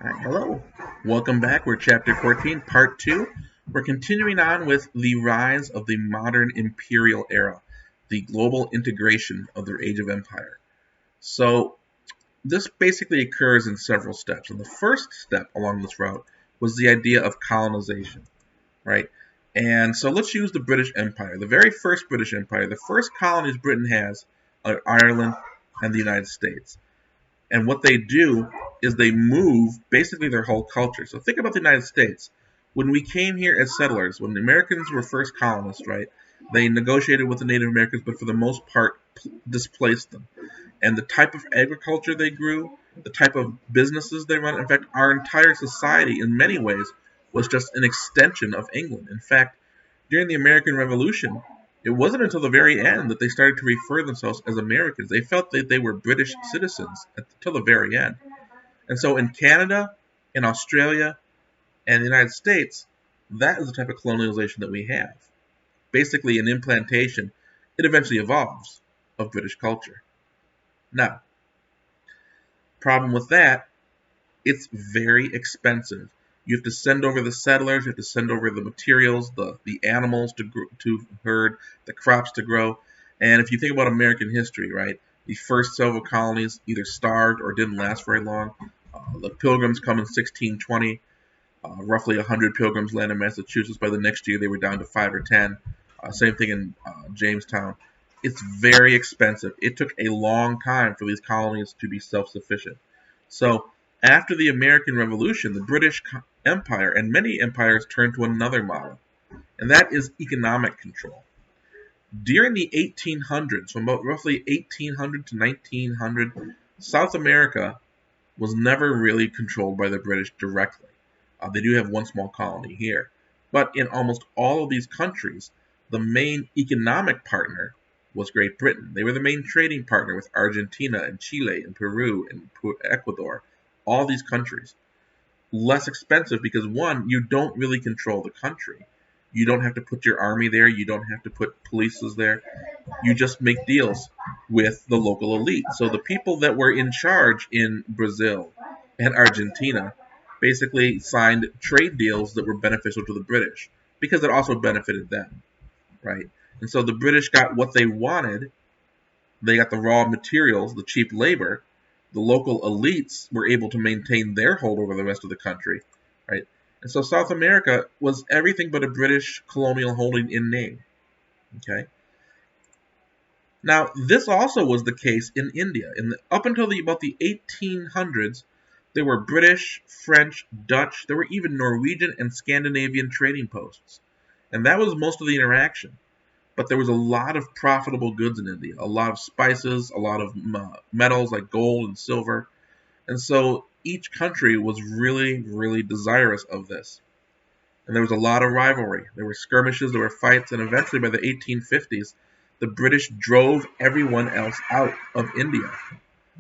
Hello. Welcome back. We're chapter 14, part 2. We're continuing on with the rise of the modern imperial era, the global integration of the Age of Empire. So, this basically occurs in several steps. And the first step along this route was the idea of colonization, right? And so let's use the British Empire. The very first British Empire, the first colonies Britain has are Ireland and the United States. And what they do is they move basically their whole culture. So think about the United States. When we came here as settlers, when the Americans were first colonists, right, they negotiated with the Native Americans, but for the most part displaced them. And the type of agriculture they grew, the type of businesses they run, in fact, our entire society in many ways was just an extension of England. In fact, during the American Revolution, it wasn't until the very end that they started to refer themselves as Americans. They felt that they were British citizens until the very end. And so in Canada, in Australia, and the United States, that is the type of colonialization that we have. Basically, an implantation, it eventually evolves, of British culture. Now, problem with that, it's very expensive. You have to send over the settlers, you have to send over the materials, the animals to herd, the crops to grow. And if you think about American history, right, the first several colonies either starved or didn't last very long. The Pilgrims come in 1620. Roughly 100 Pilgrims land in Massachusetts. By the next year, they were down to 5 or 10. Same thing in Jamestown. It's very expensive. It took a long time for these colonies to be self-sufficient. So after the American Revolution, the British Empire and many empires turned to another model, and that is economic control. During the 1800s, from about roughly 1800 to 1900, South America was never really controlled by the British directly. They do have one small colony here. But in almost all of these countries, the main economic partner was Great Britain. They were the main trading partner with Argentina and Chile and Peru and Ecuador, all these countries. Less expensive because, one, you don't really control the country. You don't have to put your army there. You don't have to put polices there. You just make deals with the local elite. So the people that were in charge in Brazil and Argentina basically signed trade deals that were beneficial to the British because it also benefited them, right? And so the British got what they wanted. They got the raw materials, the cheap labor. The local elites were able to maintain their hold over the rest of the country, right? And so South America was everything but a British colonial holding in name, okay? Now, this also was the case in India. Up until about the 1800s, there were British, French, Dutch, there were even Norwegian and Scandinavian trading posts. And that was most of the interaction. But there was a lot of profitable goods in India, a lot of spices, a lot of metals like gold and silver. And so each country was really, really desirous of this. And there was a lot of rivalry. There were skirmishes, there were fights, and eventually by the 1850s, the British drove everyone else out of India.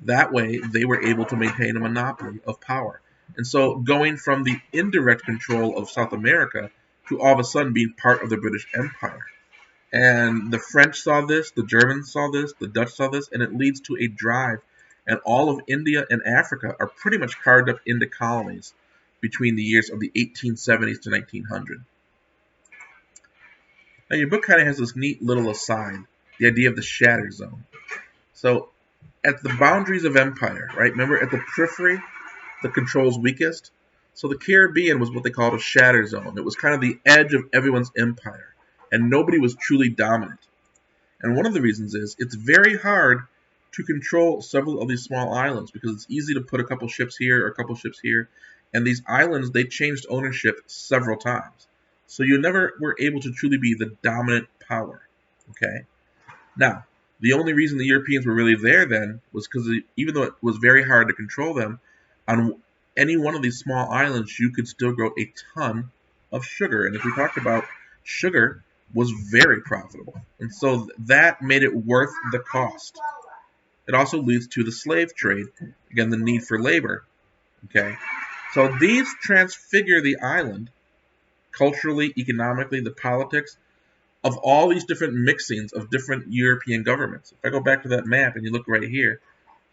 That way, they were able to maintain a monopoly of power. And so going from the indirect control of South America to all of a sudden being part of the British Empire. And the French saw this, the Germans saw this, the Dutch saw this, and it leads to a drive. And all of India and Africa are pretty much carved up into colonies between the years of the 1870s to 1900. Now, your book kind of has this neat little aside, the idea of the shatter zone. So, at the boundaries of empire, right? Remember, at the periphery, the control's weakest. So the Caribbean was what they called a shatter zone. It was kind of the edge of everyone's empire, and nobody was truly dominant. And one of the reasons is it's very hard to control several of these small islands because it's easy to put a couple ships here or a couple ships here. And these islands, they changed ownership several times. So you never were able to truly be the dominant power. Okay? Now, the only reason the Europeans were really there then was because even though it was very hard to control them, on any one of these small islands, you could still grow a ton of sugar. And as we talked about, sugar was very profitable. And so that made it worth the cost. It also leads to the slave trade, again, the need for labor. Okay? So these transfigure the island culturally, economically, the politics of all these different mixings of different European governments. If I go back to that map and you look right here,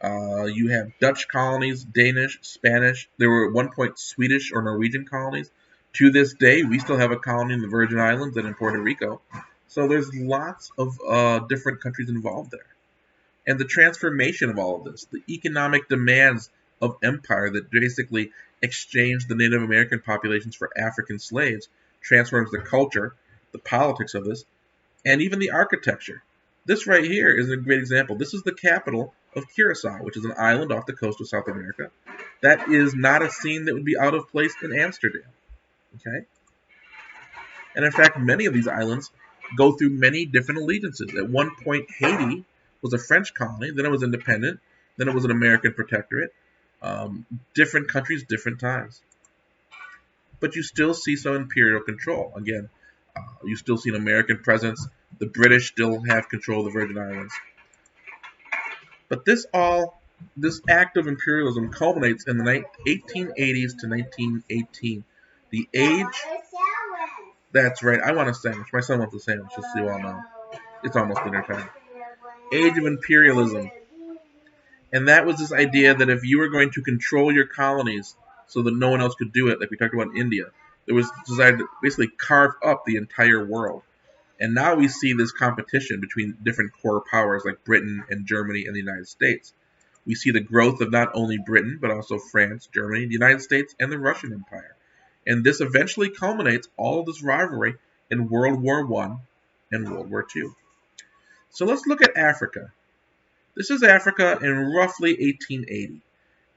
You have Dutch colonies, Danish, Spanish. There were at one point Swedish or Norwegian colonies. To this day, we still have a colony in the Virgin Islands and in Puerto Rico. So there's lots of different countries involved there. And the transformation of all of this, the economic demands of empire that basically exchanged the Native American populations for African slaves, transforms the culture, the politics of this, and even the architecture. This right here is a great example. This is the capital of Curacao, which is an island off the coast of South America. That is not a scene that would be out of place in Amsterdam. Okay? And in fact, many of these islands go through many different allegiances. At one point, Haiti was a French colony, then it was independent, then it was an American protectorate. Different countries, different times. But you still see some imperial control. Again, you still see an American presence. The British still have control of the Virgin Islands. But this act of imperialism culminates in the 1880s to 1918. The age. That's right. I want a sandwich. My son wants a sandwich, just so you all know. It's almost dinner time. Age of imperialism. And that was this idea that if you were going to control your colonies so that no one else could do it, like we talked about in India, it was designed to basically carve up the entire world. And now we see this competition between different core powers like Britain and Germany and the United States. We see the growth of not only Britain, but also France, Germany, the United States, and the Russian Empire. And this eventually culminates all of this rivalry in World War I and World War II. So let's look at Africa. This is Africa in roughly 1880.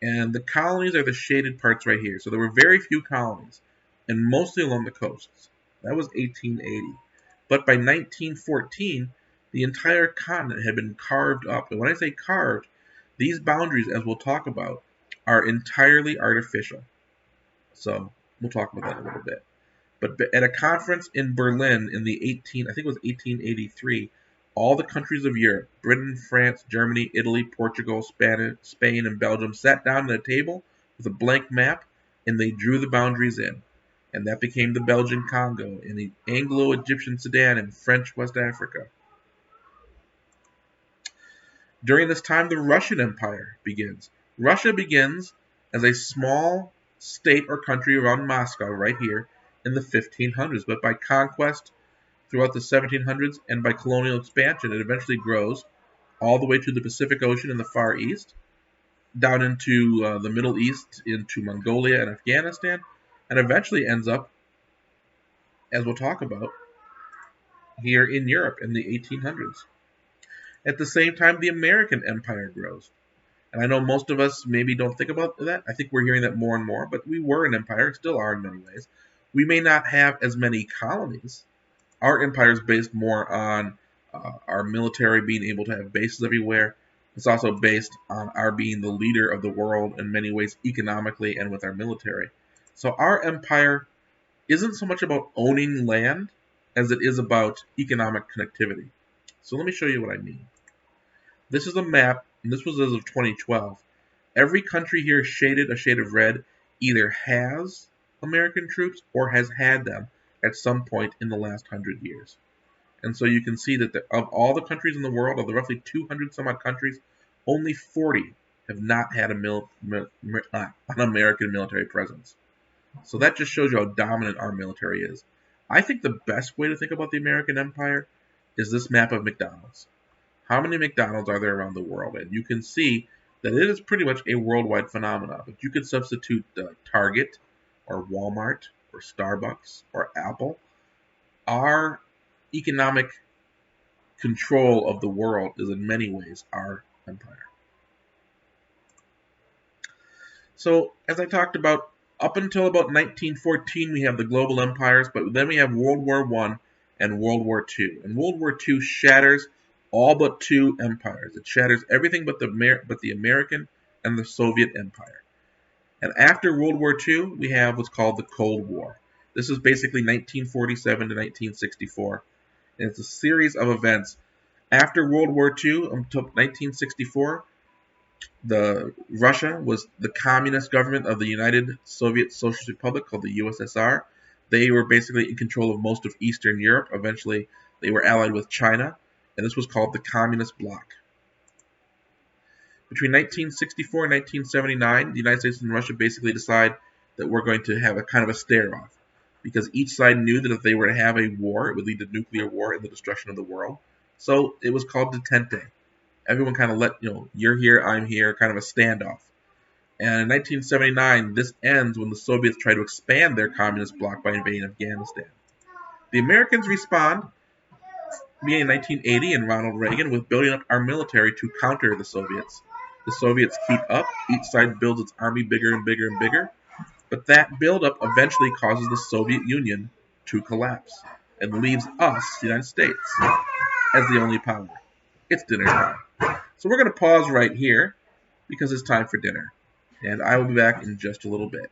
And the colonies are the shaded parts right here. So there were very few colonies, and mostly along the coasts. That was 1880. But by 1914, the entire continent had been carved up. And when I say carved, these boundaries, as we'll talk about, are entirely artificial. So we'll talk about that in a little bit. But at a conference in Berlin in I think it was 1883, all the countries of Europe, Britain, France, Germany, Italy, Portugal, Spain, and Belgium, sat down at a table with a blank map, and they drew the boundaries in. And that became the Belgian Congo, and the Anglo-Egyptian Sudan, and French West Africa. During this time, the Russian Empire begins. Russia begins as a small state or country around Moscow, right here, in the 1500s. But by conquest throughout the 1700s and by colonial expansion, it eventually grows all the way to the Pacific Ocean in the Far East, down into the Middle East, into Mongolia and Afghanistan, and eventually ends up, as we'll talk about, here in Europe in the 1800s. At the same time, the American empire grows. And I know most of us maybe don't think about that. I think we're hearing that more and more, but we were an empire, still are in many ways. We may not have as many colonies. Our empire is based more on our military being able to have bases everywhere. It's also based on our being the leader of the world in many ways, economically and with our military. So our empire isn't so much about owning land as it is about economic connectivity. So let me show you what I mean. This is a map, and this was as of 2012. Every country here shaded a shade of red either has American troops or has had them at some point in the last 100 years. And so you can see that of all the countries in the world, of the roughly 200 some odd countries, only 40 have not had an American military presence. So that just shows you how dominant our military is. I think the best way to think about the American empire is this map of McDonald's. How many McDonald's are there around the world? And you can see that it is pretty much a worldwide phenomenon. But you could substitute Target or Walmart or Starbucks or Apple. Our economic control of the world is in many ways our empire. So as I talked about, up until about 1914 we have the global empires, but then we have World War I and World War II. And World War II shatters all but two empires. It shatters everything but the American and the Soviet Empire. And after World War II, we have what's called the Cold War. This is basically 1947 to 1964. And it's a series of events. After World War II, until 1964, Russia was the communist government of the United Soviet Socialist Republic called the USSR. They were basically in control of most of Eastern Europe. Eventually, they were allied with China, and this was called the Communist Bloc. Between 1964 and 1979, the United States and Russia basically decide that we're going to have a kind of a stare-off, because each side knew that if they were to have a war, it would lead to nuclear war and the destruction of the world. So it was called detente. Everyone kind of let, you're here, I'm here, kind of a standoff. And in 1979, this ends when the Soviets try to expand their communist bloc by invading Afghanistan. The Americans respond, beginning in 1980 and Ronald Reagan, with building up our military to counter the Soviets. The Soviets keep up, each side builds its army bigger and bigger and bigger, but that buildup eventually causes the Soviet Union to collapse and leaves us, the United States, as the only power. It's dinner time. So we're going to pause right here because it's time for dinner. And I will be back in just a little bit.